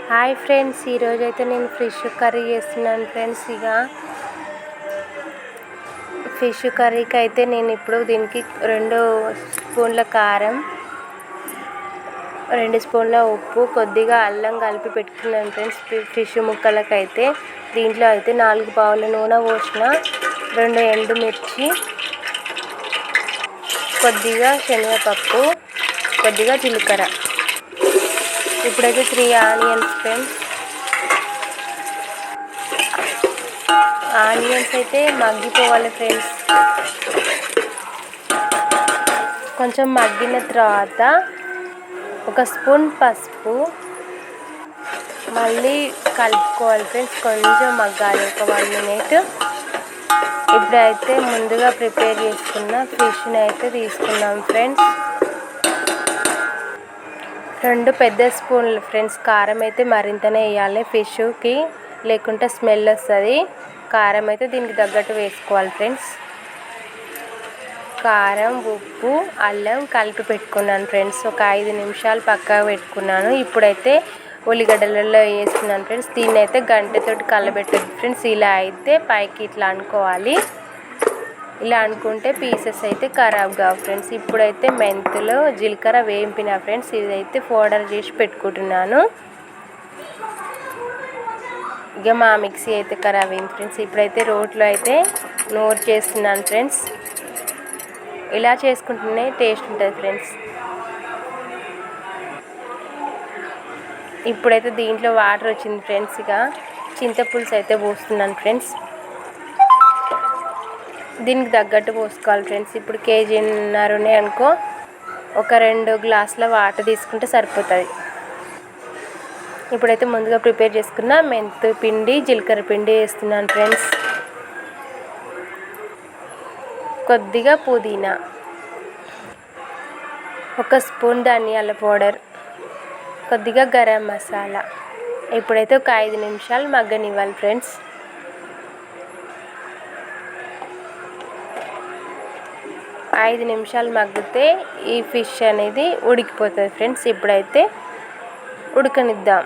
Hi friends, ఈరోజైతే నేను fish curry చేస్తున్నాను ఫ్రెండ్స్. ఇక ఫిష్ కర్రీకి అయితే నేను ఇప్పుడు దీనికి 2 స్పూన్ల కారం, 2 స్పూన్ల ఉప్పు, కొద్దిగా అల్లం కలిపి పెట్టుకున్నాను ఫ్రెండ్స్. ఫిష్ ముక్కలకైతే దీంట్లో అయితే 4 పావుల నూనె పోసిన, 2 ఎండుమిర్చి, కొద్దిగా శనగపప్పు, కొద్దిగా జీలకర్ర. ఇప్పుడైతే 3 ఆనియన్స్ ఫ్రెండ్స్. ఆనియన్స్ అయితే మగ్గిపోవాలి ఫ్రెండ్స్. కొంచెం మగ్గిన తర్వాత 1 స్పూన్ పసుపు మళ్ళీ కలుపుకోవాలి ఫ్రెండ్స్. కొంచెం మగ్గాలి, ఒక 1 మినిట్. ఇప్పుడైతే ముందుగా ప్రిపేర్ చేసుకున్న ఫిష్ని అయితే తీసుకున్నాం ఫ్రెండ్స్. 2 పెద్ద స్పూన్లు ఫ్రెండ్స్. కారం అయితే మరింతనే వేయాలి ఫిష్కి, లేకుంటే స్మెల్ వస్తుంది. కారం అయితే దీనికి తగ్గట్టు వేసుకోవాలి ఫ్రెండ్స్. కారం, ఉప్పు, అల్లం కలిపి పెట్టుకున్నాను ఫ్రెండ్స్. ఒక 5 నిమిషాలు పక్కకు పెట్టుకున్నాను. ఇప్పుడైతే ఉల్లిగడ్డలలో వేస్తున్నాను ఫ్రెండ్స్. దీన్ని అయితే గంటతోటి కలబెట్టదు ఫ్రెండ్స్. ఇలా అయితే పైకి ఇట్లా అనుకోవాలి. ఇలా అనుకుంటే పీసెస్ అయితే ఖరాబ్ కావు ఫ్రెండ్స్. ఇప్పుడైతే మెంతులు, జీలకర్ర వేయింపిన ఫ్రెండ్స్. ఇదైతే పౌడర్ చేసి పెట్టుకుంటున్నాను. ఇక మా మిక్సీ అయితే ఖరాబ్ అయింది ఫ్రెండ్స్. ఇప్పుడైతే రోట్లో అయితే నూరు చేస్తున్నాను ఫ్రెండ్స్. ఇలా చేసుకుంటేనే టేస్ట్ ఉంటుంది ఫ్రెండ్స్. ఇప్పుడైతే దీంట్లో వాటర్ వచ్చింది ఫ్రెండ్స్. ఇక చింతపులుసు అయితే పోస్తున్నాను ఫ్రెండ్స్. దీనికి తగ్గట్టు పోసుకోవాలి ఫ్రెండ్స్. ఇప్పుడు 1.5 కేజీ అనుకో, ఒక 2 గ్లాసుల వాటర్ తీసుకుంటే సరిపోతుంది. ఇప్పుడైతే ముందుగా ప్రిపేర్ చేసుకున్న మెంతు పిండి, జీలకర్ర పిండి వేస్తున్నాను ఫ్రెండ్స్. కొద్దిగా పుదీనా, 1 స్పూన్ ధనియాల పౌడర్, కొద్దిగా గరం మసాలా. ఇప్పుడైతే ఒక 5 నిమిషాలు మగ్గనివ్వాలి ఫ్రెండ్స్. ఐదు నిమిషాలు మగ్గితే ఈ ఫిష్ అనేది ఉడికిపోతుంది ఫ్రెండ్స్. ఇప్పుడైతే ఉడకనిద్దాం.